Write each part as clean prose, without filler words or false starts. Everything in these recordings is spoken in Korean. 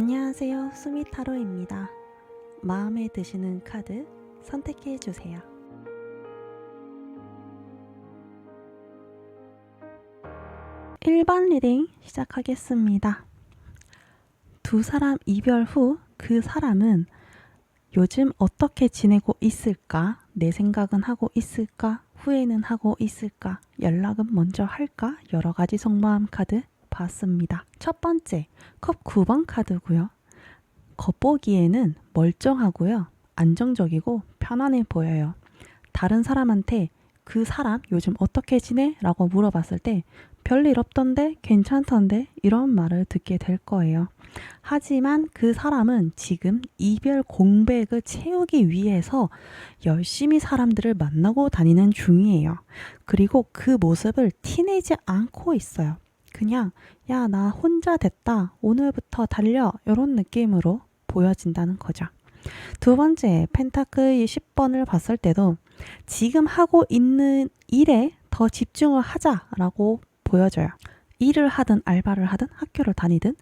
안녕하세요. 수미타로입니다. 마음에 드시는 카드 선택해 주세요. 일반 리딩 시작하겠습니다. 두 사람 이별 후 그 사람은 요즘 어떻게 지내고 있을까? 내 생각은 하고 있을까? 후회는 하고 있을까? 연락은 먼저 할까? 여러 가지 속마음 카드 봤습니다. 첫 번째, 컵 9번 카드고요. 겉보기에는 멀쩡하고요. 안정적이고 편안해 보여요. 다른 사람한테 그 사람 요즘 어떻게 지내? 라고 물어봤을 때 별일 없던데? 괜찮던데? 이런 말을 듣게 될 거예요. 하지만 그 사람은 지금 이별 공백을 채우기 위해서 열심히 사람들을 만나고 다니는 중이에요. 그리고 그 모습을 티내지 않고 있어요. 그냥 야, 나 혼자 됐다. 오늘부터 달려. 이런 느낌으로 보여진다는 거죠. 두 번째, 펜타클 10번을 봤을 때도 지금 하고 있는 일에 더 집중을 하자라고 보여져요. 일을 하든 알바를 하든 학교를 다니든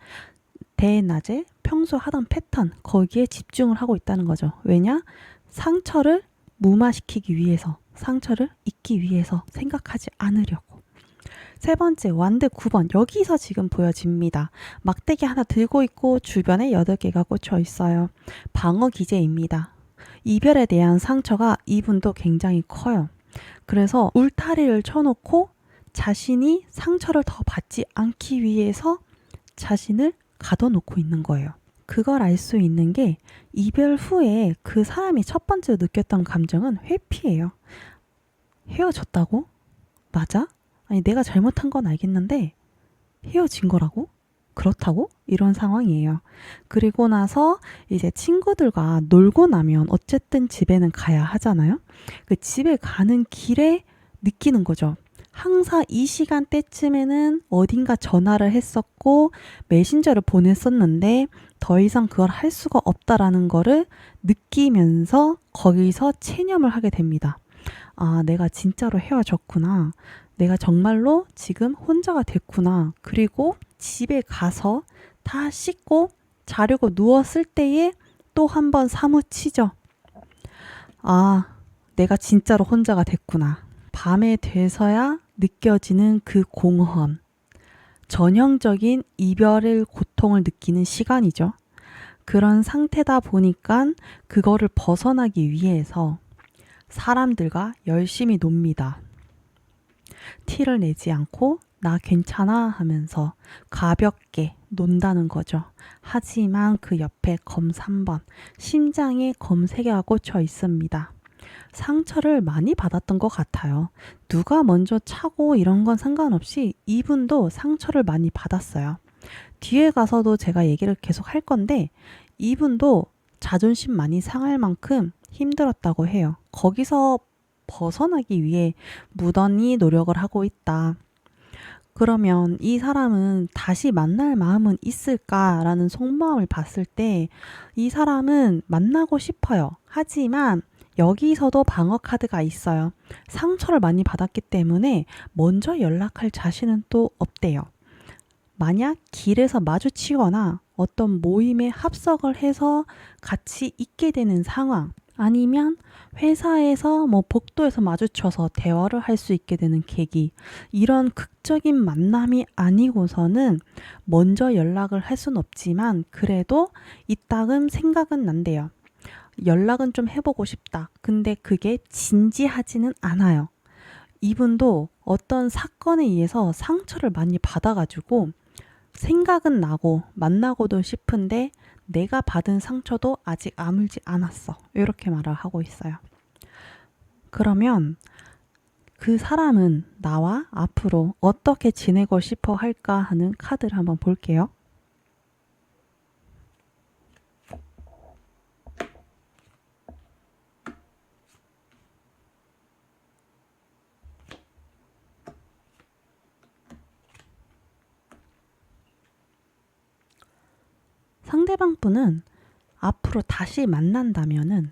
대낮에 평소 하던 패턴 거기에 집중을 하고 있다는 거죠. 왜냐? 상처를 무마시키기 위해서, 상처를 잊기 위해서 생각하지 않으려고. 세 번째, 완드 9번. 여기서 지금 보여집니다. 막대기 하나 들고 있고 주변에 8개가 꽂혀 있어요. 방어 기제입니다. 이별에 대한 상처가 이분도 굉장히 커요. 그래서 울타리를 쳐놓고 자신이 상처를 더 받지 않기 위해서 자신을 가둬놓고 있는 거예요. 그걸 알 수 있는 게 이별 후에 그 사람이 첫 번째로 느꼈던 감정은 회피예요. 헤어졌다고? 맞아? 아니 내가 잘못한 건 알겠는데 헤어진 거라고? 그렇다고? 이런 상황이에요. 그리고 나서 이제 친구들과 놀고 나면 어쨌든 집에는 가야 하잖아요. 그 집에 가는 길에 느끼는 거죠. 항상 이 시간대쯤에는 어딘가 전화를 했었고 메신저를 보냈었는데 더 이상 그걸 할 수가 없다라는 거를 느끼면서 거기서 체념을 하게 됩니다. 아, 내가 진짜로 헤어졌구나. 내가 정말로 지금 혼자가 됐구나. 그리고 집에 가서 다 씻고 자려고 누웠을 때에 또 한 번 사무치죠. 아, 내가 진짜로 혼자가 됐구나. 밤에 돼서야 느껴지는 그 공허함. 전형적인 이별의 고통을 느끼는 시간이죠. 그런 상태다 보니까 그거를 벗어나기 위해서 사람들과 열심히 놉니다. 티를 내지 않고 나 괜찮아 하면서 가볍게 논다는 거죠. 하지만 그 옆에 검 3번, 심장에 검 3개가 꽂혀 있습니다. 상처를 많이 받았던 것 같아요. 누가 먼저 차고 이런 건 상관없이 이분도 상처를 많이 받았어요. 뒤에 가서도 제가 얘기를 계속 할 건데 이분도 자존심 많이 상할 만큼 힘들었다고 해요. 거기서 벗어나기 위해 무던히 노력을 하고 있다. 그러면 이 사람은 다시 만날 마음은 있을까라는 속마음을 봤을 때 이 사람은 만나고 싶어요. 하지만 여기서도 방어 카드가 있어요. 상처를 많이 받았기 때문에 먼저 연락할 자신은 또 없대요. 만약 길에서 마주치거나 어떤 모임에 합석을 해서 같이 있게 되는 상황, 아니면 회사에서 복도에서 마주쳐서 대화를 할 수 있게 되는 계기, 이런 극적인 만남이 아니고서는 먼저 연락을 할 순 없지만 그래도 이따금 생각은 난대요. 연락은 좀 해보고 싶다. 근데 그게 진지하지는 않아요. 이분도 어떤 사건에 의해서 상처를 많이 받아가지고 생각은 나고 만나고도 싶은데 내가 받은 상처도 아직 아물지 않았어. 이렇게 말을 하고 있어요. 그러면 그 사람은 나와 앞으로 어떻게 지내고 싶어 할까 하는 카드를 한번 볼게요. 상대방 분은 앞으로 다시 만난다면은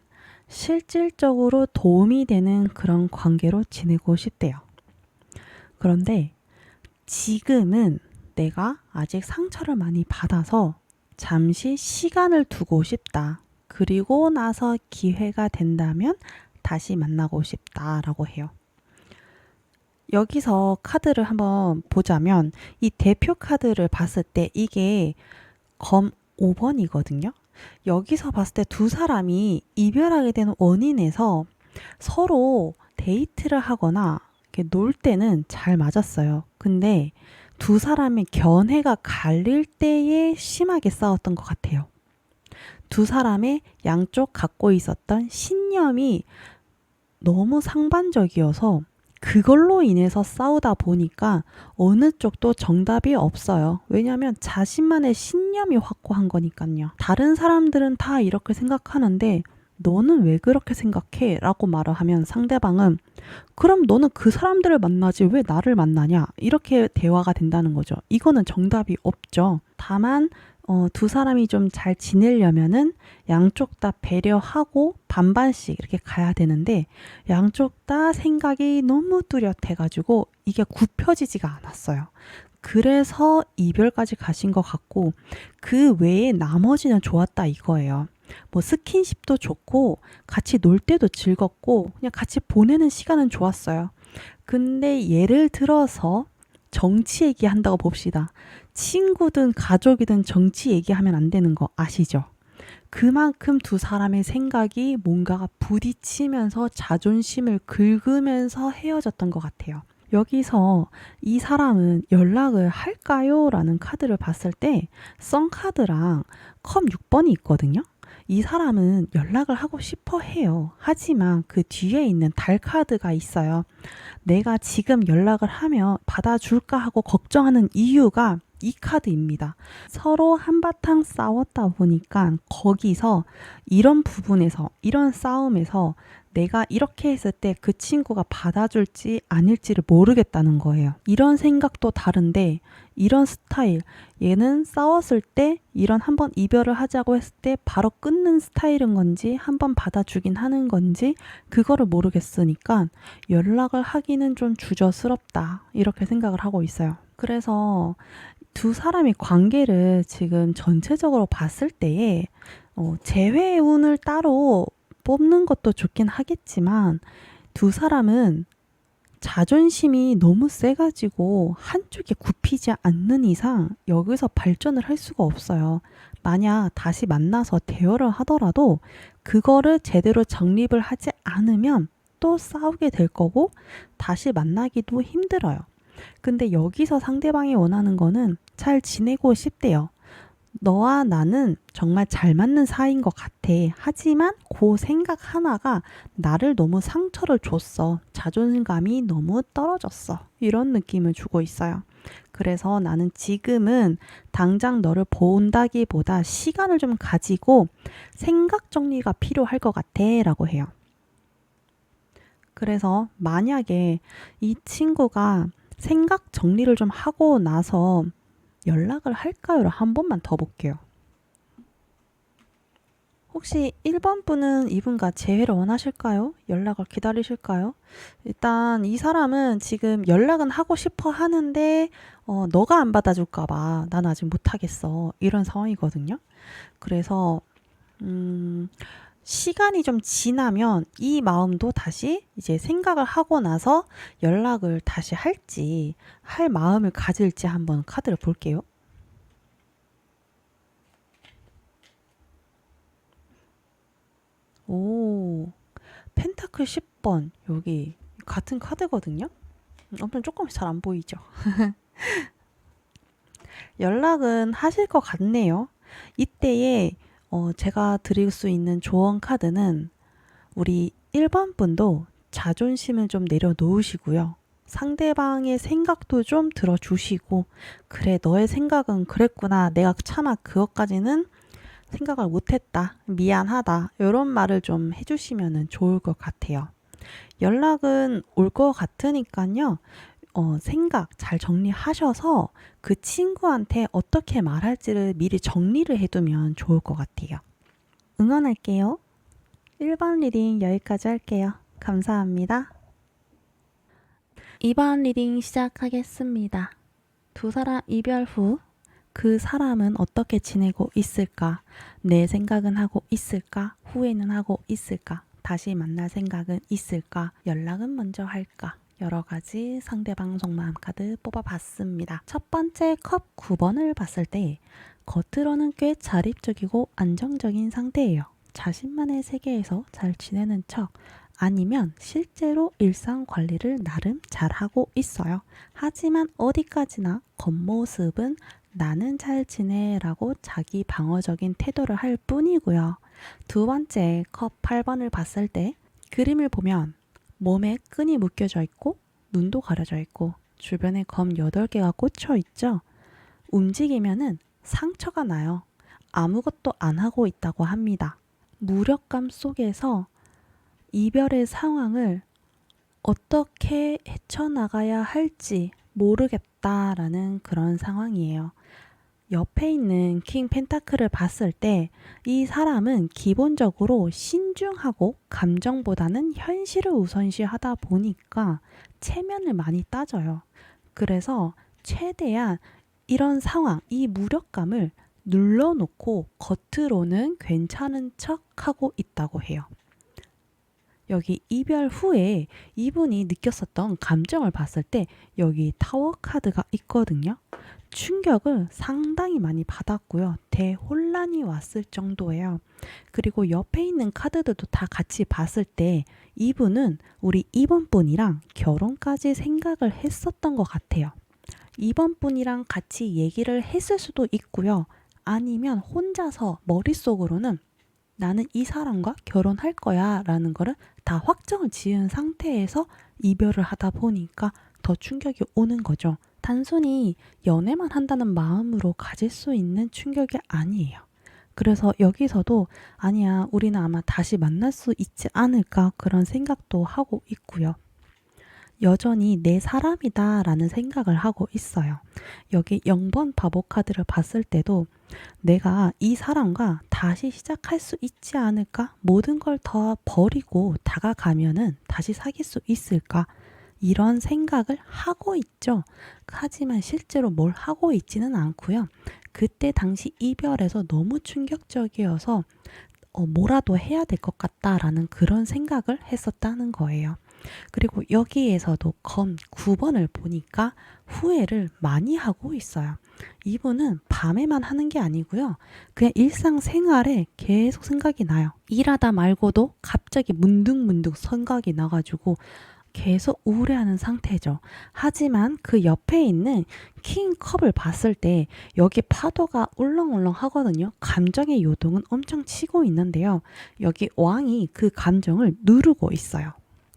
실질적으로 도움이 되는 그런 관계로 지내고 싶대요. 그런데 지금은 내가 아직 상처를 많이 받아서 잠시 시간을 두고 싶다. 그리고 나서 기회가 된다면 다시 만나고 싶다라고 해요. 여기서 카드를 한번 보자면 이 대표 카드를 봤을 때 이게 검 5번이거든요. 여기서 봤을 때 두 사람이 이별하게 되는 원인에서 서로 데이트를 하거나 이렇게 놀 때는 잘 맞았어요. 근데 두 사람의 견해가 갈릴 때에 심하게 싸웠던 것 같아요. 두 사람의 양쪽 갖고 있었던 신념이 너무 상반적이어서 그걸로 인해서 싸우다 보니까 어느 쪽도 정답이 없어요. 왜냐하면 자신만의 신념이 확고한 거니까요. 다른 사람들은 다 이렇게 생각하는데 너는 왜 그렇게 생각해? 라고 말을 하면 상대방은 그럼 너는 그 사람들을 만나지 왜 나를 만나냐? 이렇게 대화가 된다는 거죠. 이거는 정답이 없죠. 다만 두 사람이 좀 잘 지내려면은 양쪽 다 배려하고 반반씩 이렇게 가야 되는데 양쪽 다 생각이 너무 뚜렷해가지고 이게 굽혀지지가 않았어요. 그래서 이별까지 가신 것 같고 그 외에 나머지는 좋았다 이거예요. 뭐 스킨십도 좋고 같이 놀 때도 즐겁고 그냥 같이 보내는 시간은 좋았어요. 근데 예를 들어서 정치 얘기한다고 봅시다. 친구든 가족이든 정치 얘기하면 안 되는 거 아시죠? 그만큼 두 사람의 생각이 뭔가가 부딪히면서 자존심을 긁으면서 헤어졌던 것 같아요. 여기서 이 사람은 연락을 할까요? 라는 카드를 봤을 때 썬카드랑 컵 6번이 있거든요. 이 사람은 연락을 하고 싶어 해요. 하지만 그 뒤에 있는 달 카드가 있어요. 내가 지금 연락을 하면 받아줄까 하고 걱정하는 이유가 이 카드입니다. 서로 한바탕 싸웠다 보니까 거기서 이런 부분에서 이런 싸움에서 내가 이렇게 했을 때 그 친구가 받아줄지 아닐지를 모르겠다는 거예요. 이런 생각도 다른데 이런 스타일, 얘는 싸웠을 때 이런 한번 이별을 하자고 했을 때 바로 끊는 스타일인 건지 한번 받아주긴 하는 건지 그거를 모르겠으니까 연락을 하기는 좀 주저스럽다 이렇게 생각을 하고 있어요. 그래서 두 사람의 관계를 지금 전체적으로 봤을 때에 재회 운을 따로 뽑는 것도 좋긴 하겠지만 두 사람은 자존심이 너무 세가지고 한쪽에 굽히지 않는 이상 여기서 발전을 할 수가 없어요. 만약 다시 만나서 대화를 하더라도 그거를 제대로 정립을 하지 않으면 또 싸우게 될 거고 다시 만나기도 힘들어요. 근데 여기서 상대방이 원하는 거는 잘 지내고 싶대요. 너와 나는 정말 잘 맞는 사이인 것 같아. 하지만 그 생각 하나가 나를 너무 상처를 줬어. 자존감이 너무 떨어졌어. 이런 느낌을 주고 있어요. 그래서 나는 지금은 당장 너를 본다기보다 시간을 좀 가지고 생각 정리가 필요할 것 같아. 라고 해요. 그래서 만약에 이 친구가 생각 정리를 좀 하고 나서 연락을 할까요를 한 번만 더 볼게요. 혹시 1번 분은 이분과 재회를 원하실까요? 연락을 기다리실까요? 일단 이 사람은 지금 연락은 하고 싶어 하는데 너가 안 받아줄까 봐 난 아직 못하겠어 이런 상황이거든요. 그래서 시간이 좀 지나면 이 마음도 다시 이제 생각을 하고 나서 연락을 다시 할지 할 마음을 가질지 한번 카드를 볼게요. 오, 펜타클 10번 여기 같은 카드거든요. 엄청 조금씩 잘 안 보이죠. 연락은 하실 것 같네요. 이때에 제가 드릴 수 있는 조언 카드는 우리 1번 분도 자존심을 좀 내려놓으시고요. 상대방의 생각도 좀 들어주시고 그래 너의 생각은 그랬구나 내가 차마 그것까지는 생각을 못했다 미안하다 이런 말을 좀 해주시면 좋을 것 같아요. 연락은 올 것 같으니까요. 생각 잘 정리하셔서 그 친구한테 어떻게 말할지를 미리 정리를 해두면 좋을 것 같아요. 응원할게요. 1번 리딩 여기까지 할게요. 감사합니다. 2번 리딩 시작하겠습니다. 두 사람 이별 후 그 사람은 어떻게 지내고 있을까? 내 생각은 하고 있을까? 후회는 하고 있을까? 다시 만날 생각은 있을까? 연락은 먼저 할까? 여러 가지 상대방 속마음 카드 뽑아봤습니다. 첫 번째 컵 9번을 봤을 때 겉으로는 꽤 자립적이고 안정적인 상태예요. 자신만의 세계에서 잘 지내는 척, 아니면 실제로 일상 관리를 나름 잘하고 있어요. 하지만 어디까지나 겉모습은 나는 잘 지내라고 자기 방어적인 태도를 할 뿐이고요. 두 번째 컵 8번을 봤을 때 그림을 보면 몸에 끈이 묶여져 있고 눈도 가려져 있고 주변에 검 8개가 꽂혀 있죠. 움직이면은 상처가 나요. 아무것도 안 하고 있다고 합니다. 무력감 속에서 이별의 상황을 어떻게 헤쳐나가야 할지 모르겠다라는 그런 상황이에요. 옆에 있는 킹 펜타클을 봤을 때 이 사람은 기본적으로 신중하고 감정보다는 현실을 우선시하다 보니까 체면을 많이 따져요. 그래서 최대한 이런 상황, 이 무력감을 눌러놓고 겉으로는 괜찮은 척하고 있다고 해요. 여기 이별 후에 이분이 느꼈었던 감정을 봤을 때 여기 타워 카드가 있거든요. 충격을 상당히 많이 받았고요. 대혼란이 왔을 정도예요. 그리고 옆에 있는 카드들도 다 같이 봤을 때 이분은 우리 2번 분이랑 결혼까지 생각을 했었던 것 같아요. 2번 분이랑 같이 얘기를 했을 수도 있고요. 아니면 혼자서 머릿속으로는 나는 이 사람과 결혼할 거야 라는 거를 다 확정을 지은 상태에서 이별을 하다 보니까 더 충격이 오는 거죠. 단순히 연애만 한다는 마음으로 가질 수 있는 충격이 아니에요. 그래서 여기서도 아니야, 우리는 아마 다시 만날 수 있지 않을까 그런 생각도 하고 있고요. 여전히 내 사람이다 라는 생각을 하고 있어요. 여기 0번 바보 카드를 봤을 때도 내가 이 사람과 다시 시작할 수 있지 않을까? 모든 걸 더 버리고 다가가면은 다시 사귈 수 있을까? 이런 생각을 하고 있죠. 하지만 실제로 뭘 하고 있지는 않고요. 그때 당시 이별에서 너무 충격적이어서 뭐라도 해야 될 것 같다라는 그런 생각을 했었다는 거예요. 그리고 여기에서도 검 9번을 보니까 후회를 많이 하고 있어요. 이분은 밤에만 하는 게 아니고요. 그냥 일상생활에 계속 생각이 나요. 일하다 말고도 갑자기 문득문득 생각이 나가지고 계속 우울해하는 상태죠. 하지만 그 옆에 있는 킹컵을 봤을 때 여기 파도가 울렁울렁 하거든요. 감정의 요동은 엄청 치고 있는데요. 여기 왕이 그 감정을 누르고 있어요.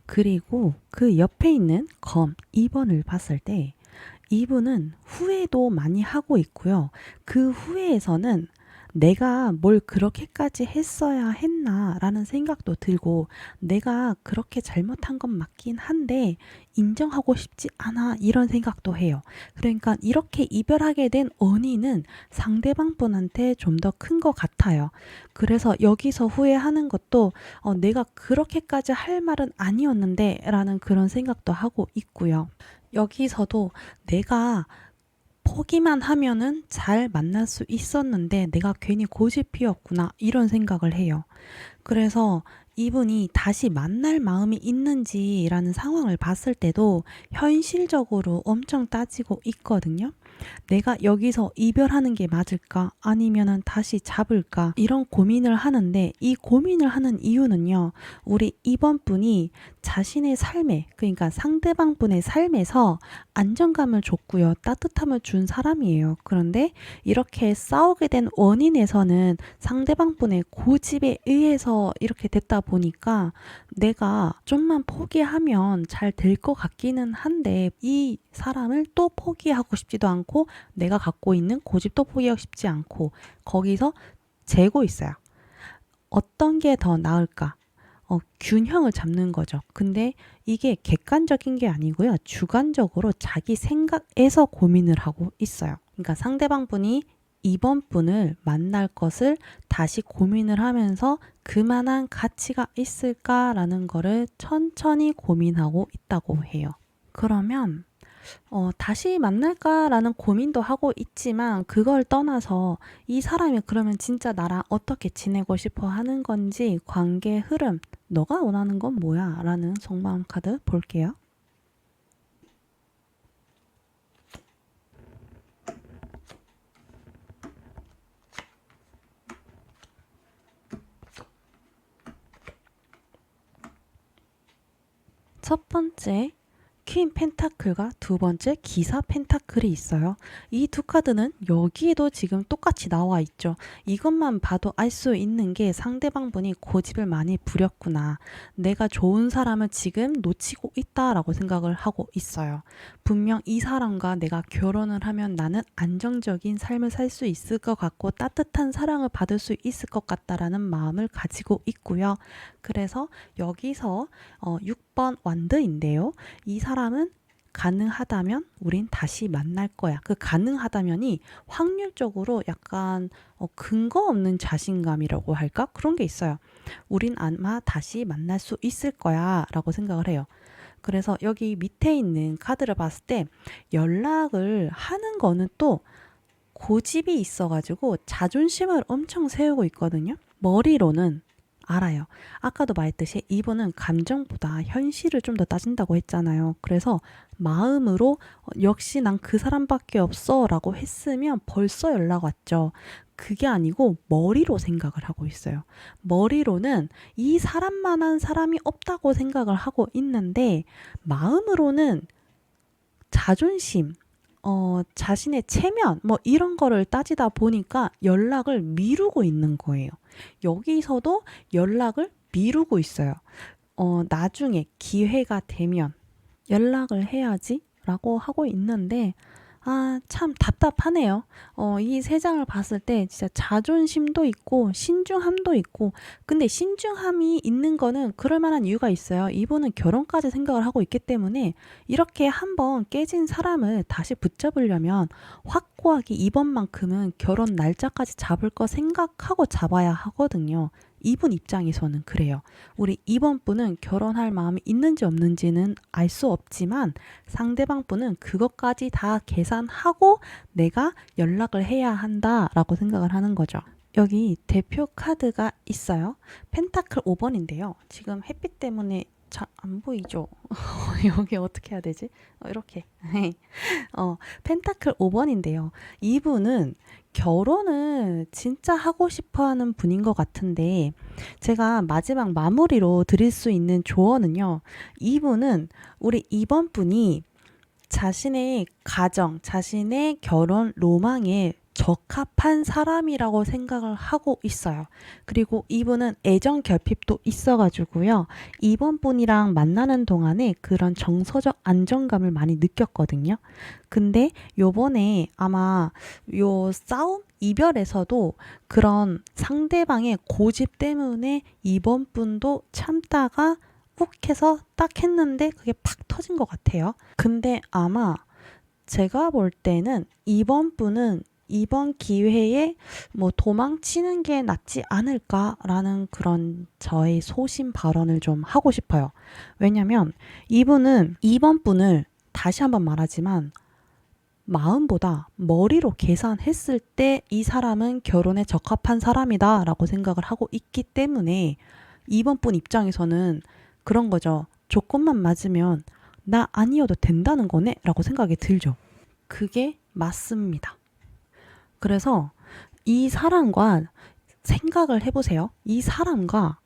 그리고 그 옆에 있는 검 2번을 봤을 때 이분은 후회도 많이 하고 있고요. 그 후회에서는 내가 뭘 그렇게까지 했어야 했나 라는 생각도 들고 내가 그렇게 잘못한 건 맞긴 한데 인정하고 싶지 않아 이런 생각도 해요. 그러니까 이렇게 이별하게 된 원인은 상대방 분한테 좀 더 큰 것 같아요. 그래서 여기서 후회하는 것도 내가 그렇게까지 할 말은 아니었는데 라는 그런 생각도 하고 있고요. 여기서도 내가 포기만 하면은 잘 만날 수 있었는데 내가 괜히 고집피웠구나 이런 생각을 해요. 그래서 이분이 다시 만날 마음이 있는지라는 상황을 봤을 때도 현실적으로 엄청 따지고 있거든요. 내가 여기서 이별하는 게 맞을까? 아니면은 다시 잡을까? 이런 고민을 하는데 이 고민을 하는 이유는요. 우리 이번 분이 자신의 삶에, 그러니까 상대방 분의 삶에서 안정감을 줬고요. 따뜻함을 준 사람이에요. 그런데 이렇게 싸우게 된 원인에서는 상대방 분의 고집에 의해서 이렇게 됐다 보니까 내가 좀만 포기하면 잘 될 것 같기는 한데 이 사람을 또 포기하고 싶지도 않고 내가 갖고 있는 고집도 포기하고 싶지 않고 거기서 재고 있어요. 어떤 게 더 나을까? 균형을 잡는 거죠. 근데 이게 객관적인 게 아니고요. 주관적으로 자기 생각에서 고민을 하고 있어요. 그러니까 상대방 분이 이번 분을 만날 것을 다시 고민을 하면서 그만한 가치가 있을까라는 거를 천천히 고민하고 있다고 해요. 그러면 다시 만날까라는 고민도 하고 있지만 그걸 떠나서 이 사람이 그러면 진짜 나랑 어떻게 지내고 싶어 하는 건지 관계 흐름, 너가 원하는 건 뭐야? 라는 속마음 카드 볼게요. 첫 번째 퀸 펜타클과 두 번째 기사 펜타클이 있어요. 이 두 카드는 여기에도 지금 똑같이 나와 있죠. 이것만 봐도 알 수 있는 게 상대방 분이 고집을 많이 부렸구나. 내가 좋은 사람을 지금 놓치고 있다라고 생각을 하고 있어요. 분명 이 사람과 내가 결혼을 하면 나는 안정적인 삶을 살 수 있을 것 같고 따뜻한 사랑을 받을 수 있을 것 같다라는 마음을 가지고 있고요. 그래서 여기서 6번 완드인데요. 이 사람은 가능하다면 우린 다시 만날 거야. 그 가능하다면이 확률적으로 약간 근거 없는 자신감이라고 할까? 그런 게 있어요. 우린 아마 다시 만날 수 있을 거야 라고 생각을 해요. 그래서 여기 밑에 있는 카드를 봤을 때 연락을 하는 거는 또 고집이 있어가지고 자존심을 엄청 세우고 있거든요. 머리로는 알아요. 아까도 말했듯이 이분은 감정보다 현실을 좀 더 따진다고 했잖아요. 그래서 마음으로 역시 난 그 사람밖에 없어 라고 했으면 벌써 연락 왔죠. 그게 아니고 머리로 생각을 하고 있어요. 머리로는 이 사람만한 사람이 없다고 생각을 하고 있는데 마음으로는 자존심, 자신의 체면, 뭐 이런 거를 따지다 보니까 연락을 미루고 있는 거예요. 여기서도 연락을 미루고 있어요. 나중에 기회가 되면 연락을 해야지 라고 하고 있는데, 참 답답하네요. 이 세 장을 봤을 때 진짜 자존심도 있고 신중함도 있고, 근데 신중함이 있는 거는 그럴 만한 이유가 있어요. 이분은 결혼까지 생각을 하고 있기 때문에 이렇게 한번 깨진 사람을 다시 붙잡으려면 확고하게 이번만큼은 결혼 날짜까지 잡을 거 생각하고 잡아야 하거든요. 이분 입장에서는 그래요. 우리 이번 분은 결혼할 마음이 있는지 없는지는 알 수 없지만 상대방 분은 그것까지 다 계산하고 내가 연락을 해야 한다라고 생각을 하는 거죠. 여기 대표 카드가 있어요. 펜타클 5번인데요. 지금 햇빛 때문에 잘 안 보이죠? 여기 어떻게 해야 되지? 이렇게. 펜타클 5번인데요. 이분은 결혼을 진짜 하고 싶어 하는 분인 것 같은데, 제가 마지막 마무리로 드릴 수 있는 조언은요. 이분은 우리 이번 분이 자신의 가정, 자신의 결혼 로망에 적합한 사람이라고 생각을 하고 있어요. 그리고 이분은 애정 결핍도 있어가지고요. 이번 분이랑 만나는 동안에 그런 정서적 안정감을 많이 느꼈거든요. 근데 요번에 아마 요 싸움? 이별에서도 그런 상대방의 고집 때문에 이번 분도 참다가 욱 해서 딱 했는데 그게 팍 터진 것 같아요. 근데 아마 제가 볼 때는 이번 분은 이번 기회에 뭐 도망치는 게 낫지 않을까라는 그런 저의 소신 발언을 좀 하고 싶어요. 왜냐면 이분은 이번 분을 다시 한번 말하지만 마음보다 머리로 계산했을 때 이 사람은 결혼에 적합한 사람이다 라고 생각을 하고 있기 때문에 이번 분 입장에서는 그런 거죠. 조건만 맞으면 나 아니어도 된다는 거네 라고 생각이 들죠. 그게 맞습니다. 그래서 이 사람과 생각을 해보세요. 이 사람과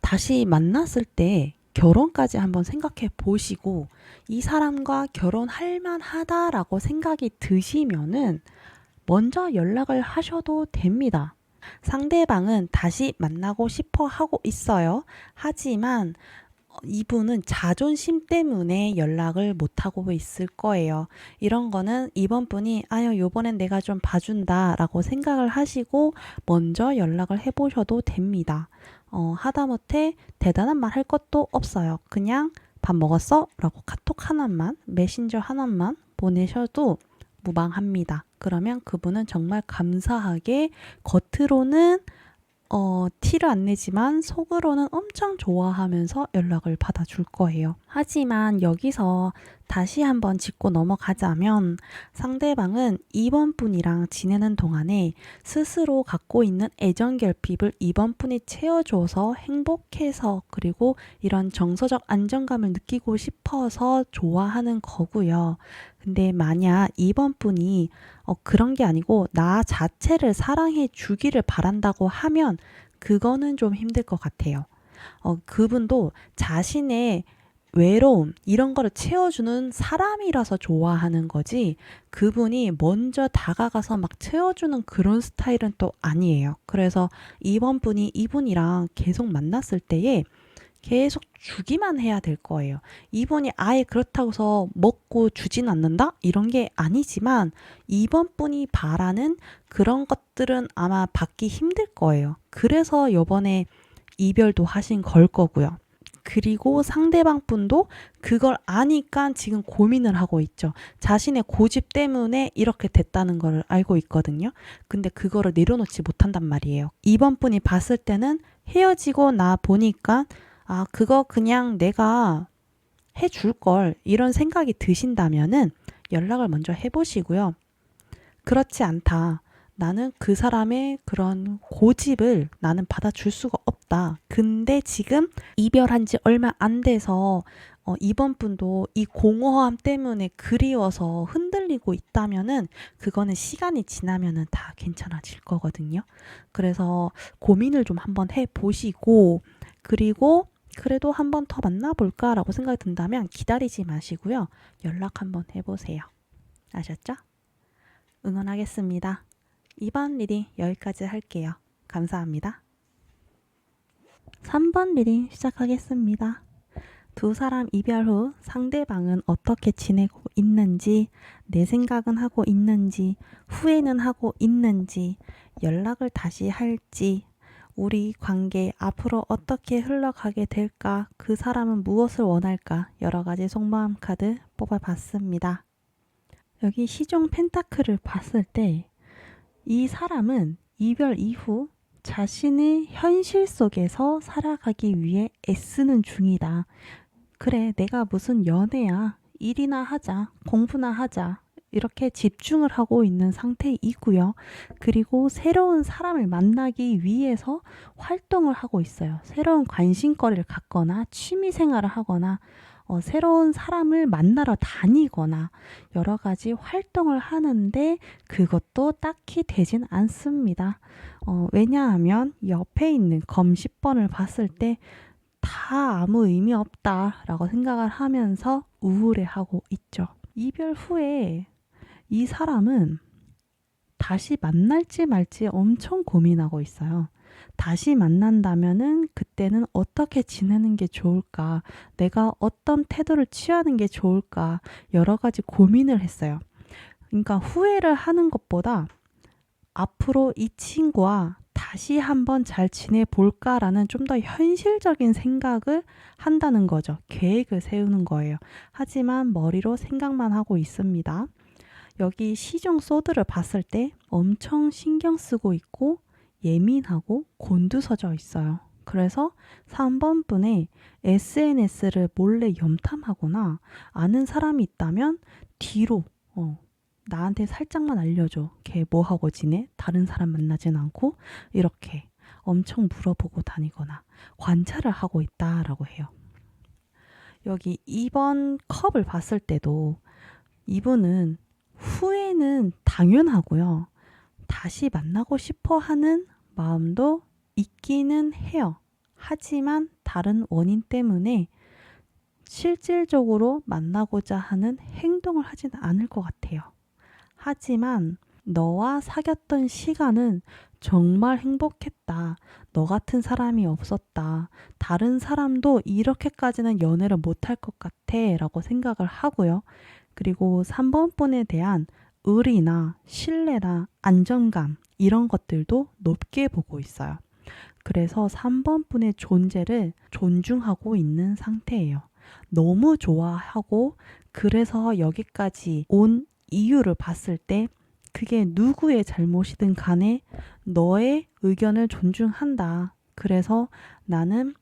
다시 만났을 때 결혼까지 한번 생각해 보시고 이 사람과 결혼할 만하다라고 생각이 드시면은 먼저 연락을 하셔도 됩니다. 상대방은 다시 만나고 싶어 하고 있어요. 하지만 이분은 자존심 때문에 연락을 못하고 있을 거예요. 이런 거는 이번 분이 아유 요번엔 내가 좀 봐준다 라고 생각을 하시고 먼저 연락을 해보셔도 됩니다. 하다못해 대단한 말 할 것도 없어요. 그냥 밥 먹었어? 라고 카톡 하나만, 메신저 하나만 보내셔도 무방합니다. 그러면 그분은 정말 감사하게 겉으로는 티를 안 내지만 속으로는 엄청 좋아하면서 연락을 받아줄 거예요. 하지만 여기서 다시 한번 짚고 넘어가자면 상대방은 2번 분이랑 지내는 동안에 스스로 갖고 있는 애정 결핍을 2번 분이 채워줘서 행복해서 그리고 이런 정서적 안정감을 느끼고 싶어서 좋아하는 거고요. 근데 만약 2번 분이 그런 게 아니고 나 자체를 사랑해 주기를 바란다고 하면 그거는 좀 힘들 것 같아요. 그분도 자신의 외로움 이런 거를 채워주는 사람이라서 좋아하는 거지 그분이 먼저 다가가서 막 채워주는 그런 스타일은 또 아니에요. 그래서 이번 분이 이분이랑 계속 만났을 때에 계속 주기만 해야 될 거예요. 이분이 아예 그렇다고 해서 먹고 주진 않는다? 이런 게 아니지만 이번 분이 바라는 그런 것들은 아마 받기 힘들 거예요. 그래서 요번에 이별도 하신 걸 거고요. 그리고 상대방 분도 그걸 아니까 지금 고민을 하고 있죠. 자신의 고집 때문에 이렇게 됐다는 걸 알고 있거든요. 근데 그거를 내려놓지 못한단 말이에요. 이번 분이 봤을 때는 헤어지고 나 보니까 그거 그냥 내가 해줄 걸 이런 생각이 드신다면은 연락을 먼저 해보시고요. 그렇지 않다. 나는 그 사람의 그런 고집을 나는 받아줄 수가 없다. 근데 지금 이별한 지 얼마 안 돼서 이번 분도 이 공허함 때문에 그리워서 흔들리고 있다면은 그거는 시간이 지나면은 다 괜찮아질 거거든요. 그래서 고민을 좀 한번 해보시고 그리고 그래도 한 번 더 만나볼까라고 생각이 든다면 기다리지 마시고요. 연락 한번 해보세요. 아셨죠? 응원하겠습니다. 이번 리딩 여기까지 할게요. 감사합니다. 3번 리딩 시작하겠습니다. 두 사람 이별 후 상대방은 어떻게 지내고 있는지, 내 생각은 하고 있는지, 후회는 하고 있는지, 연락을 다시 할지, 우리 관계 앞으로 어떻게 흘러가게 될까, 그 사람은 무엇을 원할까, 여러 가지 속마음 카드 뽑아봤습니다. 여기 시종 펜타클을 봤을 때 이 사람은 이별 이후 자신의 현실 속에서 살아가기 위해 애쓰는 중이다. 그래, 내가 무슨 연애야. 일이나 하자. 공부나 하자. 이렇게 집중을 하고 있는 상태이고요. 그리고 새로운 사람을 만나기 위해서 활동을 하고 있어요. 새로운 관심거리를 갖거나 취미 생활을 하거나 새로운 사람을 만나러 다니거나 여러 가지 활동을 하는데 그것도 딱히 되진 않습니다. 왜냐하면 옆에 있는 검 10번을 봤을 때 다 아무 의미 없다라고 생각을 하면서 우울해하고 있죠. 이별 후에 이 사람은 다시 만날지 말지 엄청 고민하고 있어요. 다시 만난다면은 그때는 어떻게 지내는 게 좋을까? 내가 어떤 태도를 취하는 게 좋을까? 여러 가지 고민을 했어요. 그러니까 후회를 하는 것보다 앞으로 이 친구와 다시 한번 잘 지내볼까라는 좀 더 현실적인 생각을 한다는 거죠. 계획을 세우는 거예요. 하지만 머리로 생각만 하고 있습니다. 여기 시종 소드를 봤을 때 엄청 신경 쓰고 있고 예민하고 곤두서져 있어요. 그래서 3번 분의 SNS를 몰래 염탐하거나 아는 사람이 있다면 뒤로 나한테 살짝만 알려줘. 걔 뭐하고 지내? 다른 사람 만나진 않고 이렇게 엄청 물어보고 다니거나 관찰을 하고 있다라고 해요. 여기 2번 컵을 봤을 때도 이분은 후회는 당연하고요. 다시 만나고 싶어 하는 마음도 있기는 해요. 하지만 다른 원인 때문에 실질적으로 만나고자 하는 행동을 하지는 않을 것 같아요. 하지만 너와 사귀었던 시간은 정말 행복했다. 너 같은 사람이 없었다. 다른 사람도 이렇게까지는 연애를 못할 것 같아 라고 생각을 하고요. 그리고 3번 분에 대한 의리나 신뢰나 안정감 이런 것들도 높게 보고 있어요. 그래서 3번 분의 존재를 존중하고 있는 상태예요. 너무 좋아하고 그래서 여기까지 온 이유를 봤을 때 그게 누구의 잘못이든 간에 너의 의견을 존중한다. 그래서 나는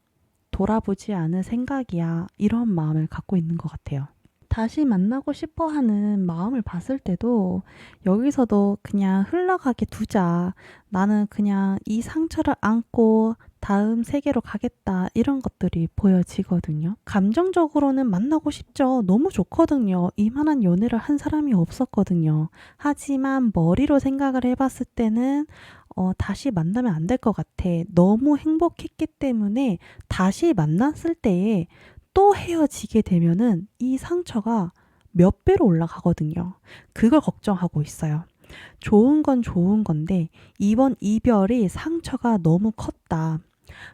돌아보지 않을 생각이야. 이런 마음을 갖고 있는 것 같아요. 다시 만나고 싶어 하는 마음을 봤을 때도 여기서도 그냥 흘러가게 두자. 나는 그냥 이 상처를 안고 다음 세계로 가겠다. 이런 것들이 보여지거든요. 감정적으로는 만나고 싶죠. 너무 좋거든요. 이만한 연애를 한 사람이 없었거든요. 하지만 머리로 생각을 해봤을 때는 다시 만나면 안 될 것 같아. 너무 행복했기 때문에 다시 만났을 때에 또 헤어지게 되면은 이 상처가 몇 배로 올라가거든요. 그걸 걱정하고 있어요. 좋은 건 좋은 건데 이번 이별이 상처가 너무 컸다.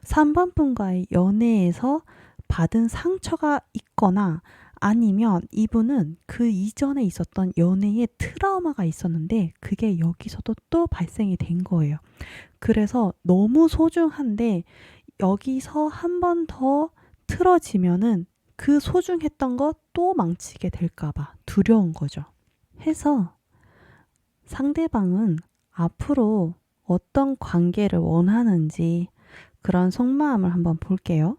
3번 분과의 연애에서 받은 상처가 있거나 아니면 이분은 그 이전에 있었던 연애에 트라우마가 있었는데 그게 여기서도 또 발생이 된 거예요. 그래서 너무 소중한데 여기서 한 번 더 틀어지면은 그 소중했던 거 또 망치게 될까봐 두려운 거죠. 해서 상대방은 앞으로 어떤 관계를 원하는지 그런 속마음을 한번 볼게요.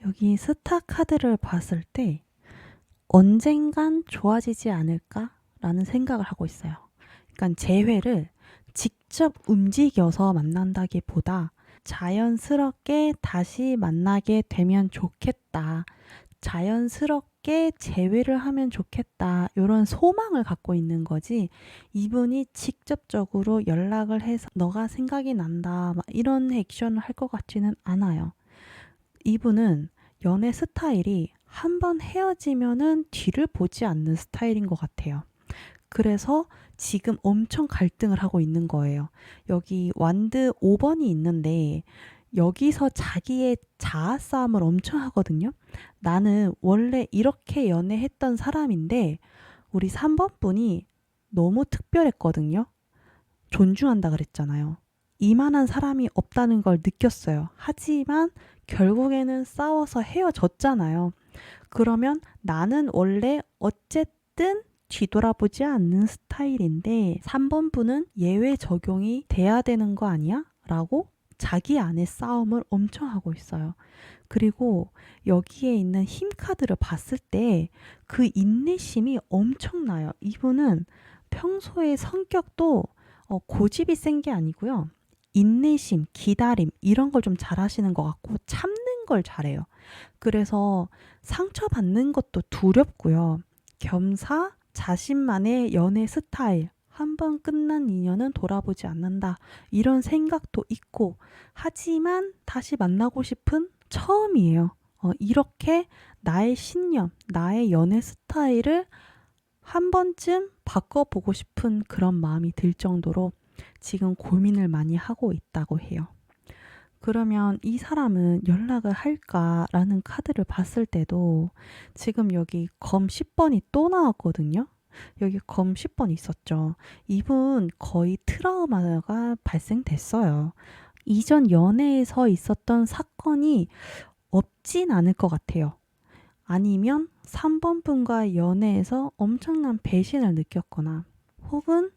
여기 스타 카드를 봤을 때 언젠간 좋아지지 않을까라는 생각을 하고 있어요. 그러니까 재회를 직접 움직여서 만난다기보다 자연스럽게 다시 만나게 되면 좋겠다. 자연스럽게 재회를 하면 좋겠다. 이런 소망을 갖고 있는 거지. 이분이 직접적으로 연락을 해서 너가 생각이 난다. 막 이런 액션을 할 것 같지는 않아요. 이분은 연애 스타일이 한번 헤어지면은 뒤를 보지 않는 스타일인 것 같아요. 그래서 지금 엄청 갈등을 하고 있는 거예요. 여기 완드 5번이 있는데 여기서 자기의 자아 싸움을 엄청 하거든요. 나는 원래 이렇게 연애했던 사람인데 우리 3번 분이 너무 특별했거든요. 존중한다 그랬잖아요. 이만한 사람이 없다는 걸 느꼈어요. 하지만 결국에는 싸워서 헤어졌잖아요. 그러면 나는 원래 어쨌든 뒤돌아보지 않는 스타일인데 3번 분은 예외 적용이 돼야 되는 거 아니야? 라고 자기 안에 싸움을 엄청 하고 있어요. 그리고 여기에 있는 힘 카드를 봤을 때 그 인내심이 엄청나요. 이분은 평소에 성격도 고집이 센 게 아니고요. 인내심, 기다림 이런 걸 좀 잘하시는 것 같고 참는 걸 잘해요. 그래서 상처받는 것도 두렵고요. 겸사 자신만의 연애 스타일, 한 번 끝난 인연은 돌아보지 않는다. 이런 생각도 있고 하지만 다시 만나고 싶은 처음이에요. 이렇게 나의 신념, 나의 연애 스타일을 한 번쯤 바꿔보고 싶은 그런 마음이 들 정도로 지금 고민을 많이 하고 있다고 해요. 그러면 이 사람은 연락을 할까라는 카드를 봤을 때도 지금 여기 검 10번이 또 나왔거든요. 여기 검 10번 있었죠. 이분 거의 트라우마가 발생됐어요. 이전 연애에서 있었던 사건이 없진 않을 것 같아요. 아니면 3번 분과 연애에서 엄청난 배신을 느꼈거나 혹은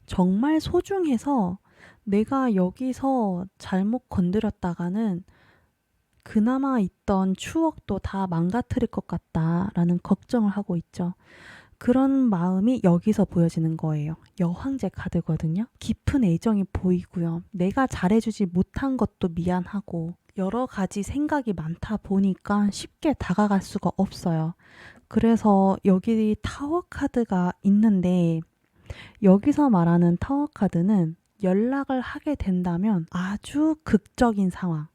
정말 소중해서 내가 여기서 잘못 건드렸다가는 그나마 있던 추억도 다 망가뜨릴 것 같다라는 걱정을 하고 있죠. 그런 마음이 여기서 보여지는 거예요. 여황제 카드거든요. 깊은 애정이 보이고요. 내가 잘해주지 못한 것도 미안하고 여러 가지 생각이 많다 보니까 쉽게 다가갈 수가 없어요. 그래서 여기 타워 카드가 있는데 여기서 말하는 타워 카드는 연락을 하게 된다면 아주 극적인 상황,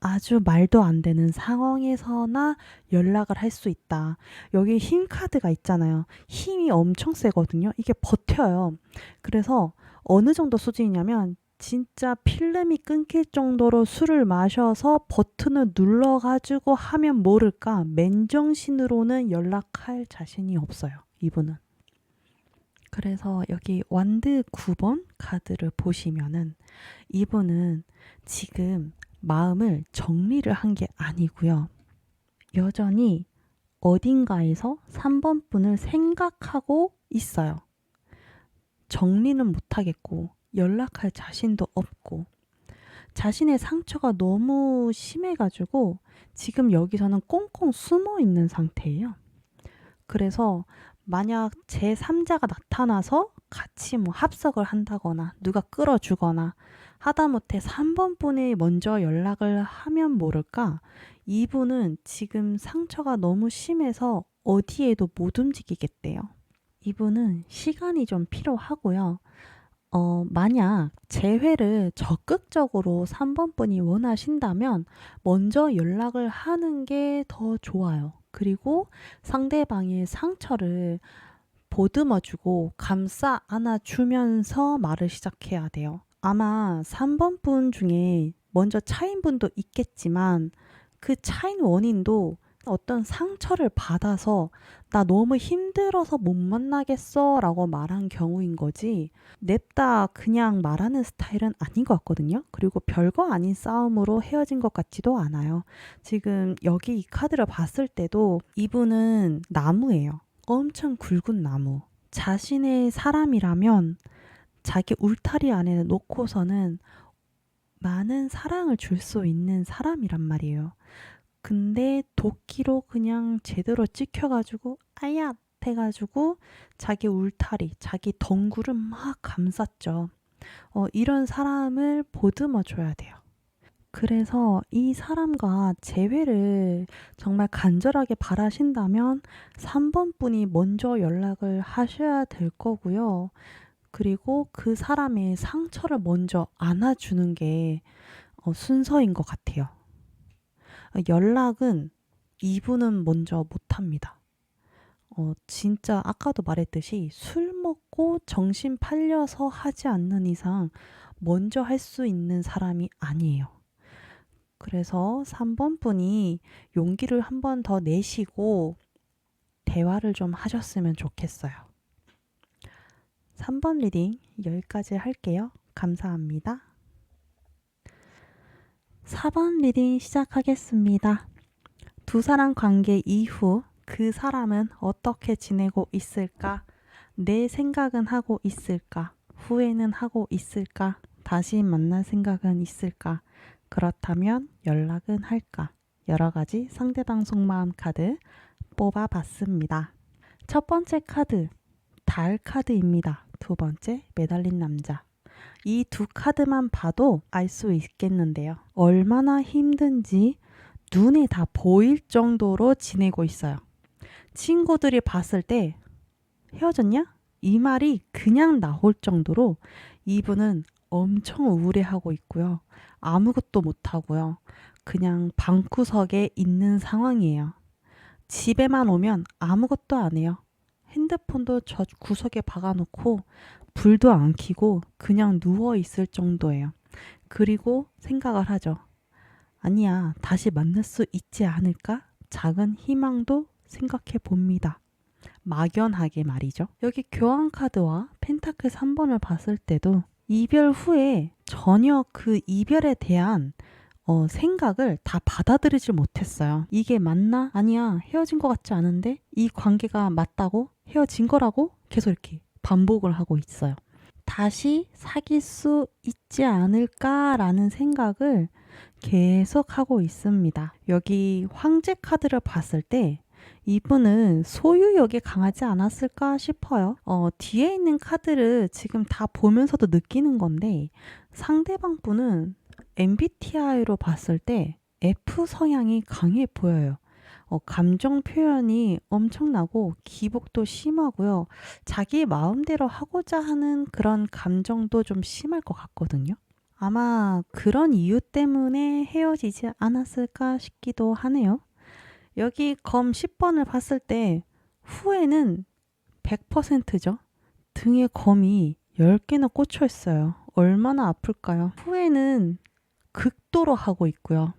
아주 말도 안 되는 상황에서나 연락을 할 수 있다. 여기 힘 카드가 있잖아요. 힘이 엄청 세거든요. 이게 버텨요. 그래서 어느 정도 수준이냐면 진짜 필름이 끊길 정도로 술을 마셔서 버튼을 눌러가지고 하면 모를까 맨정신으로는 연락할 자신이 없어요. 이분은. 그래서 여기 완드 9번 카드를 보시면은 이분은 지금 마음을 정리를 한 게 아니고요. 여전히 어딘가에서 3번 분을 생각하고 있어요. 정리는 못하겠고 연락할 자신도 없고 자신의 상처가 너무 심해가지고 지금 여기서는 꽁꽁 숨어 있는 상태예요. 그래서 만약 제3자가 나타나서 같이 뭐 합석을 한다거나 누가 끌어주거나 하다못해 3번 분이 먼저 연락을 하면 모를까 이분은 지금 상처가 너무 심해서 어디에도 못 움직이겠대요. 이분은 시간이 좀 필요하고요. 만약 재회를 적극적으로 3번 분이 원하신다면 먼저 연락을 하는 게 더 좋아요. 그리고 상대방의 상처를 보듬어주고 감싸 안아주면서 말을 시작해야 돼요. 아마 3번 분 중에 먼저 차인 분도 있겠지만 그 차인 원인도 어떤 상처를 받아서 나 너무 힘들어서 못 만나겠어 라고 말한 경우인 거지 냅다 그냥 말하는 스타일은 아닌 것 같거든요. 그리고 별거 아닌 싸움으로 헤어진 것 같지도 않아요. 지금 여기 이 카드를 봤을 때도 이분은 나무예요. 엄청 굵은 나무. 자신의 사람이라면 자기 울타리 안에 놓고서는 많은 사랑을 줄 수 있는 사람이란 말이에요. 근데 도끼로 그냥 제대로 찍혀가지고 아야 해가지고 자기 울타리, 자기 덩굴을 막 감쌌죠. 이런 사람을 보듬어 줘야 돼요. 그래서 이 사람과 재회를 정말 간절하게 바라신다면 3번 분이 먼저 연락을 하셔야 될 거고요. 그리고 그 사람의 상처를 먼저 안아주는 게 순서인 것 같아요. 연락은 이분은 먼저 못합니다. 진짜 아까도 말했듯이 술 먹고 정신 팔려서 하지 않는 이상 먼저 할 수 있는 사람이 아니에요. 그래서 3번 분이 용기를 한 번 더 내시고 대화를 좀 하셨으면 좋겠어요. 3번 리딩 여기까지 할게요. 감사합니다. 4번 리딩 시작하겠습니다. 두 사람 관계 이후 그 사람은 어떻게 지내고 있을까? 내 생각은 하고 있을까? 후회는 하고 있을까? 다시 만날 생각은 있을까? 그렇다면 연락은 할까? 여러 가지 상대방 속마음 카드 뽑아봤습니다. 첫 번째 카드, 달 카드입니다. 두 번째, 매달린 남자. 이 두 카드만 봐도 알 수 있겠는데요. 얼마나 힘든지 눈에 다 보일 정도로 지내고 있어요. 친구들이 봤을 때 헤어졌냐? 이 말이 그냥 나올 정도로 이분은 엄청 우울해하고 있고요. 아무것도 못하고요. 그냥 방구석에 있는 상황이에요. 집에만 오면 아무것도 안 해요. 핸드폰도 저 구석에 박아놓고 불도 안 켜고 그냥 누워있을 정도예요. 그리고 생각을 하죠. 아니야, 다시 만날 수 있지 않을까? 작은 희망도 생각해 봅니다. 막연하게 말이죠. 여기 교환 카드와 펜타클 3번을 봤을 때도 이별 후에 전혀 그 이별에 대한 생각을 다 받아들이지 못했어요. 이게 맞나? 아니야, 헤어진 것 같지 않은데? 이 관계가 맞다고? 헤어진 거라고? 계속 이렇게 반복을 하고 있어요. 다시 사귈 수 있지 않을까라는 생각을 계속 하고 있습니다. 여기 황제 카드를 봤을 때 이분은 소유욕이 강하지 않았을까 싶어요. 뒤에 있는 카드를 지금 다 보면서도 느끼는 건데 상대방 분은 MBTI로 봤을 때 F 성향이 강해 보여요. 감정 표현이 엄청나고 기복도 심하고요. 자기 마음대로 하고자 하는 그런 감정도 좀 심할 것 같거든요. 아마 그런 이유 때문에 헤어지지 않았을까 싶기도 하네요. 여기 검 10번을 봤을 때 후회는 100%죠. 등에 검이 10개나 꽂혀 있어요. 얼마나 아플까요? 후회는 극도로 하고 있고요.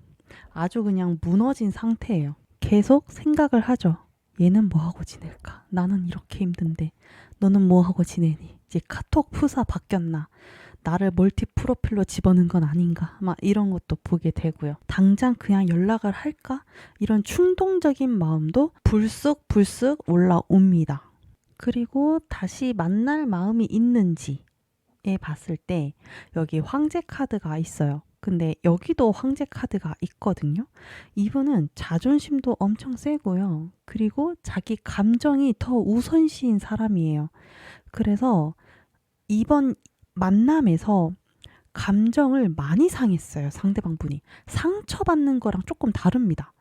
아주 그냥 무너진 상태예요. 계속 생각을 하죠. 얘는 뭐하고 지낼까? 나는 이렇게 힘든데 너는 뭐하고 지내니? 이제 카톡 프사 바뀌었나? 나를 멀티 프로필로 집어넣은 건 아닌가? 막 이런 것도 보게 되고요. 당장 그냥 연락을 할까? 이런 충동적인 마음도 불쑥 올라옵니다. 그리고 다시 만날 마음이 있는지 봤을 때 여기 황제 카드가 있어요. 근데 여기도 황제 카드가 있거든요. 이분은 자존심도 엄청 세고요. 그리고 자기 감정이 더 우선시인 사람이에요. 그래서 이번 만남에서 감정을 많이 상했어요. 상대방 분이. 상처받는 거랑 조금 다릅니다.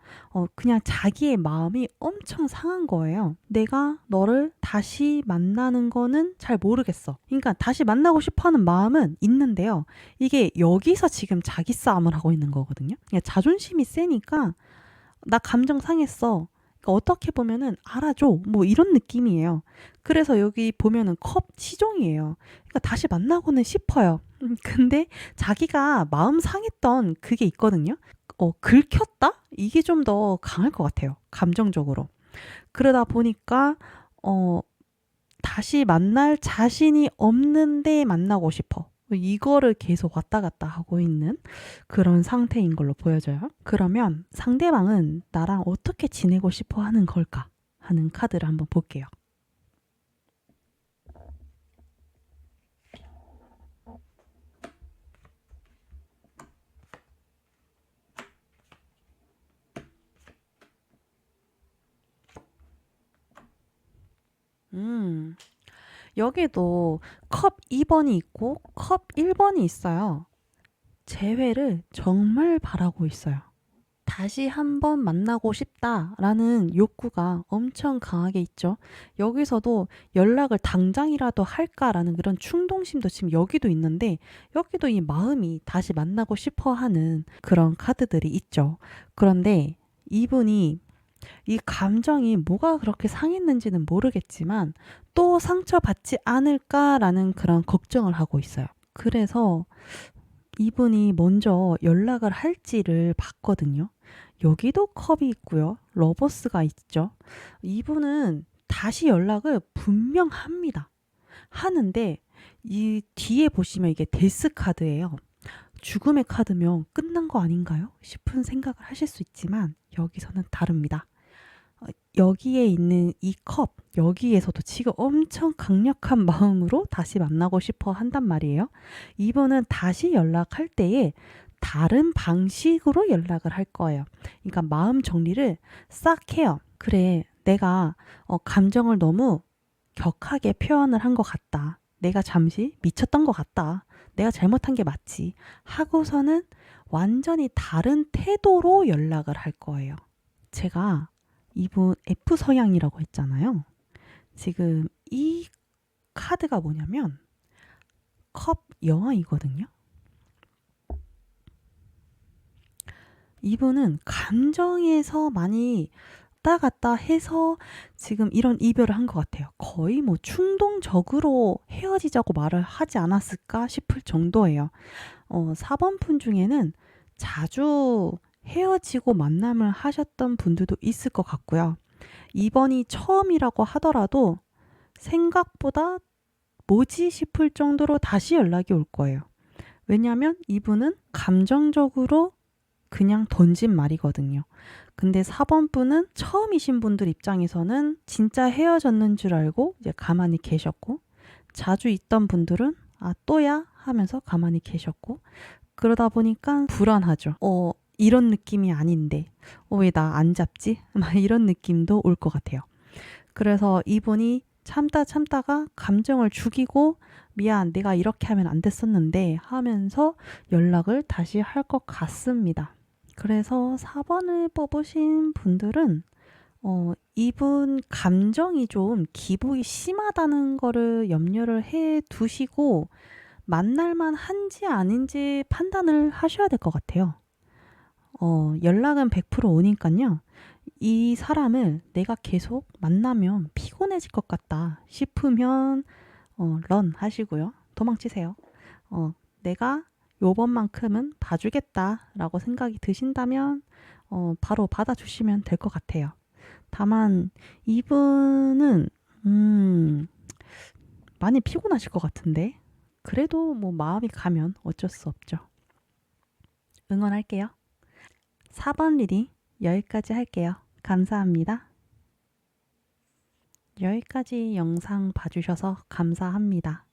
그냥 자기의 마음이 엄청 상한 거예요. 내가 너를 다시 만나는 거는 잘 모르겠어. 그러니까 다시 만나고 싶어 하는 마음은 있는데요. 이게 여기서 지금 자기 싸움을 하고 있는 거거든요. 그냥 자존심이 세니까 나 감정 상했어. 그러니까 어떻게 보면은 알아줘. 뭐 이런 느낌이에요. 그래서 여기 보면은 컵 치종이에요. 그러니까 다시 만나고는 싶어요. 근데 자기가 마음 상했던 그게 있거든요. 긁혔다? 이게 좀 더 강할 것 같아요. 감정적으로. 그러다 보니까 다시 만날 자신이 없는데 만나고 싶어. 이거를 계속 왔다 갔다 하고 있는 그런 상태인 걸로 보여져요. 그러면 상대방은 나랑 어떻게 지내고 싶어 하는 걸까? 하는 카드를 한번 볼게요. 여기도 컵 2번이 있고 컵 1번이 있어요. 재회를 정말 바라고 있어요. 다시 한번 만나고 싶다라는 욕구가 엄청 강하게 있죠. 여기서도 연락을 당장이라도 할까라는 그런 충동심도 지금 여기도 있는데 여기도 이 마음이 다시 만나고 싶어 하는 그런 카드들이 있죠. 그런데 이분이 이 감정이 뭐가 그렇게 상했는지는 모르겠지만 또 상처받지 않을까라는 그런 걱정을 하고 있어요. 그래서 이분이 먼저 연락을 할지를 봤거든요. 여기도 컵이 있고요. 러버스가 있죠. 이분은 다시 연락을 분명 합니다. 하는데 이 뒤에 보시면 이게 데스 카드예요. 죽음의 카드면 끝난 거 아닌가요? 싶은 생각을 하실 수 있지만 여기서는 다릅니다. 여기에 있는 이 컵, 여기에서도 지금 엄청 강력한 마음으로 다시 만나고 싶어 한단 말이에요. 이분은 다시 연락할 때에 다른 방식으로 연락을 할 거예요. 그러니까 마음 정리를 싹 해요. 그래, 내가 감정을 너무 격하게 표현을 한 것 같다. 내가 잠시 미쳤던 것 같다. 내가 잘못한 게 맞지. 하고서는 완전히 다른 태도로 연락을 할 거예요. 제가 이분 F 성향이라고 했잖아요. 지금 이 카드가 뭐냐면 컵 여왕이거든요. 이분은 감정에서 많이 왔다 갔다 해서 지금 이런 이별을 한 것 같아요. 거의 뭐 충동적으로 헤어지자고 말을 하지 않았을까 싶을 정도예요. 4번 분 중에는 자주 헤어지고 만남을 하셨던 분들도 있을 것 같고요. 2번이 처음이라고 하더라도 생각보다 뭐지 싶을 정도로 다시 연락이 올 거예요. 왜냐하면 이분은 감정적으로 그냥 던진 말이거든요. 근데 4번 분은 처음이신 분들 입장에서는 진짜 헤어졌는 줄 알고 이제 가만히 계셨고, 자주 있던 분들은 아 또야 하면서 가만히 계셨고, 그러다 보니까 불안하죠. 이런 느낌이 아닌데 왜 나 안 잡지? 막 이런 느낌도 올 것 같아요. 그래서 이분이 참다가 감정을 죽이고 미안 내가 이렇게 하면 안 됐었는데 하면서 연락을 다시 할 것 같습니다. 그래서 4번을 뽑으신 분들은 이분 감정이 좀 기복이 심하다는 거를 염려를 해 두시고 만날만 한지 아닌지 판단을 하셔야 될 것 같아요. 연락은 100% 오니까요. 이 사람을 내가 계속 만나면 피곤해질 것 같다 싶으면 런 하시고요. 도망치세요. 내가 요번만큼은 봐주겠다라고 생각이 드신다면 바로 받아주시면 될 것 같아요. 다만 이분은 많이 피곤하실 것 같은데 그래도 뭐 마음이 가면 어쩔 수 없죠. 응원할게요. 4번 리딩 여기까지 할게요. 감사합니다. 여기까지 영상 봐주셔서 감사합니다.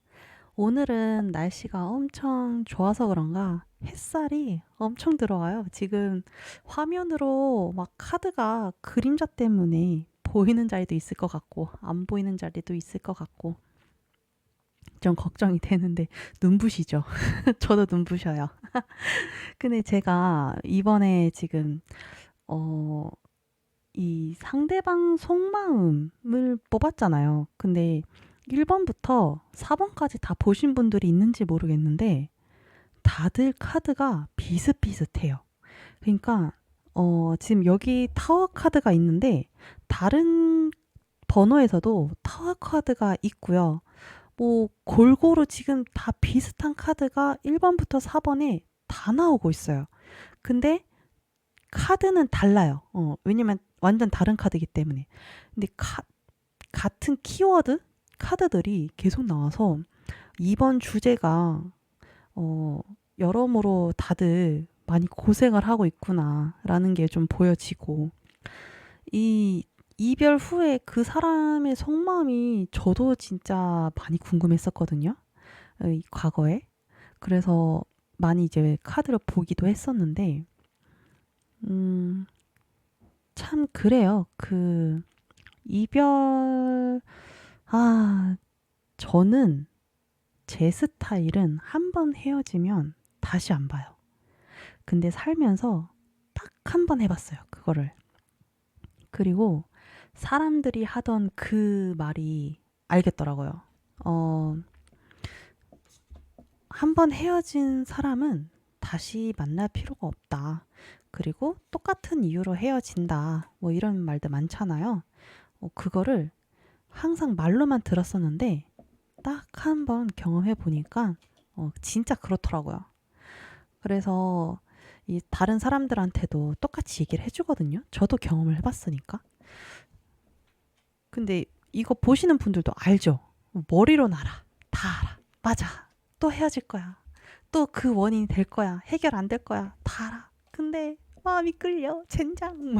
오늘은 날씨가 엄청 좋아서 그런가 햇살이 엄청 들어와요. 지금 화면으로 막 카드가 그림자 때문에 보이는 자리도 있을 것 같고 안 보이는 자리도 있을 것 같고 좀 걱정이 되는데 눈부시죠? 저도 눈부셔요. 근데 제가 이번에 지금 어, 이 상대방 속마음을 뽑았잖아요. 근데 1번부터 4번까지 다 보신 분들이 있는지 모르겠는데 다들 카드가 비슷비슷해요. 그러니까 지금 여기 타워 카드가 있는데 다른 번호에서도 타워 카드가 있고요. 뭐 골고루 지금 다 비슷한 카드가 1번부터 4번에 다 나오고 있어요. 근데 카드는 달라요. 왜냐면 완전 다른 카드이기 때문에. 근데 같은 키워드 카드들이 계속 나와서 이번 주제가 여러모로 다들 많이 고생을 하고 있구나라는 게 좀 보여지고 이 이별 후에 그 사람의 속마음이 저도 진짜 많이 궁금했었거든요. 이 과거에. 그래서 많이 이제 카드를 보기도 했었는데 음, 참 그래요. 그 이별 아 저는 제 스타일은 한 번 헤어지면 다시 안 봐요. 근데 살면서 딱 한 번 해봤어요. 그거를. 그리고 사람들이 하던 그 말이 알겠더라고요. 어, 한 번 헤어진 사람은 다시 만날 필요가 없다. 그리고 똑같은 이유로 헤어진다. 뭐 이런 말들 많잖아요. 그거를 항상 말로만 들었었는데 딱 한 번 경험해 보니까 진짜 그렇더라고요. 그래서 이 다른 사람들한테도 똑같이 얘기를 해주거든요. 저도 경험을 해봤으니까. 근데 이거 보시는 분들도 알죠? 머리로는 알아. 다 알아. 맞아. 또 헤어질 거야. 또 그 원인이 될 거야. 해결 안 될 거야. 다 알아. 근데 마음이 끌려. 젠장.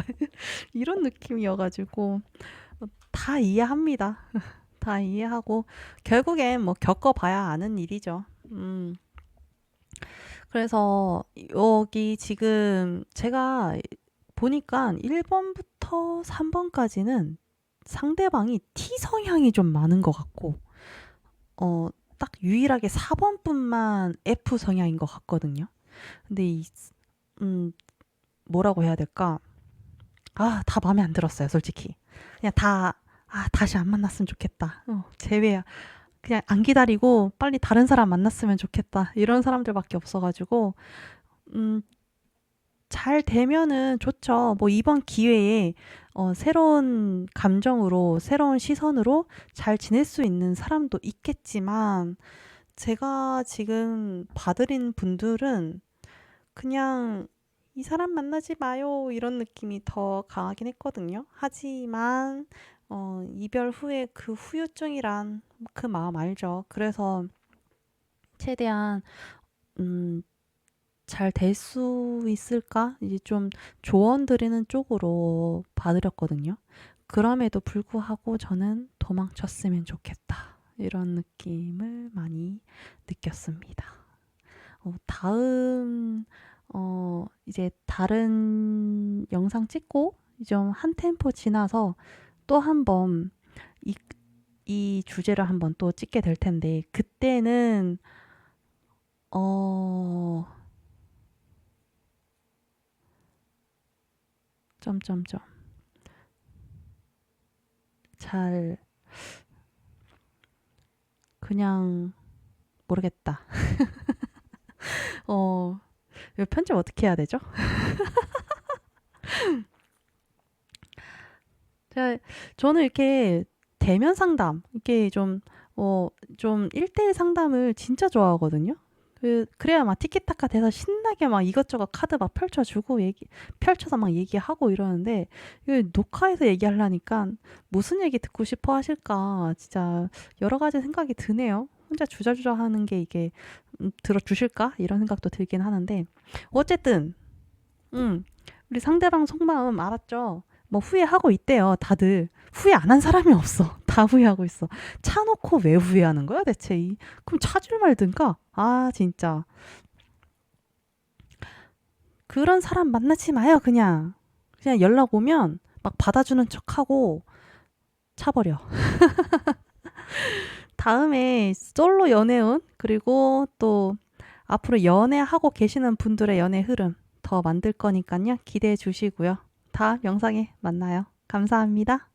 이런 느낌이어가지고 다 이해합니다. 다 이해하고 결국엔 뭐 겪어봐야 아는 일이죠. 그래서 여기 지금 제가 보니까 1번부터 3번까지는 상대방이 T 성향이 좀 많은 것 같고, 딱 유일하게 4번뿐만 F 성향인 것 같거든요. 근데 뭐라고 해야 될까? 다 마음에 안 들었어요, 솔직히. 그냥 다시 안 만났으면 좋겠다. 제외야. 그냥 안 기다리고 빨리 다른 사람 만났으면 좋겠다. 이런 사람들밖에 없어가지고, 음, 잘 되면은 좋죠. 뭐 이번 기회에 새로운 감정으로, 새로운 시선으로 잘 지낼 수 있는 사람도 있겠지만, 제가 지금 봐드린 분들은 그냥 이 사람 만나지 마요. 이런 느낌이 더 강하긴 했거든요. 하지만, 이별 후에 그 후유증이란 그 마음 알죠. 그래서 최대한, 음, 잘 될 수 있을까? 이제 좀 조언 드리는 쪽으로 봐드렸거든요. 그럼에도 불구하고 저는 도망쳤으면 좋겠다. 이런 느낌을 많이 느꼈습니다. 다음, 이제 다른 영상 찍고 좀 한 템포 지나서 또 한번 이, 이 주제를 한번 또 찍게 될 텐데, 그때는, 어, 점점점. 잘, 그냥, 모르겠다. 이거 편집 어떻게 해야 되죠? 제가, 저는 이렇게 대면 상담, 이렇게 좀 1대1 상담을 진짜 좋아하거든요. 그래야 막 티키타카 돼서 신나게 막 이것저것 카드 막 펼쳐주고 펼쳐서 막 얘기하고 이러는데, 이거 녹화해서 얘기하려니까 무슨 얘기 듣고 싶어 하실까 진짜 여러 가지 생각이 드네요. 혼자 주저주저 하는 게 이게 들어주실까? 이런 생각도 들긴 하는데, 어쨌든 우리 상대방 속마음 알았죠? 뭐 후회하고 있대요. 다들 후회 안 한 사람이 없어. 다 후회하고 있어. 차 놓고 왜 후회하는 거야, 대체? 그럼 차줄 말든가? 아, 진짜. 그런 사람 만나지 마요, 그냥. 그냥 연락 오면 막 받아주는 척하고 차버려. 다음에 솔로 연애운, 그리고 또 앞으로 연애하고 계시는 분들의 연애 흐름 더 만들 거니까요. 기대해 주시고요. 다음 영상에 만나요. 감사합니다.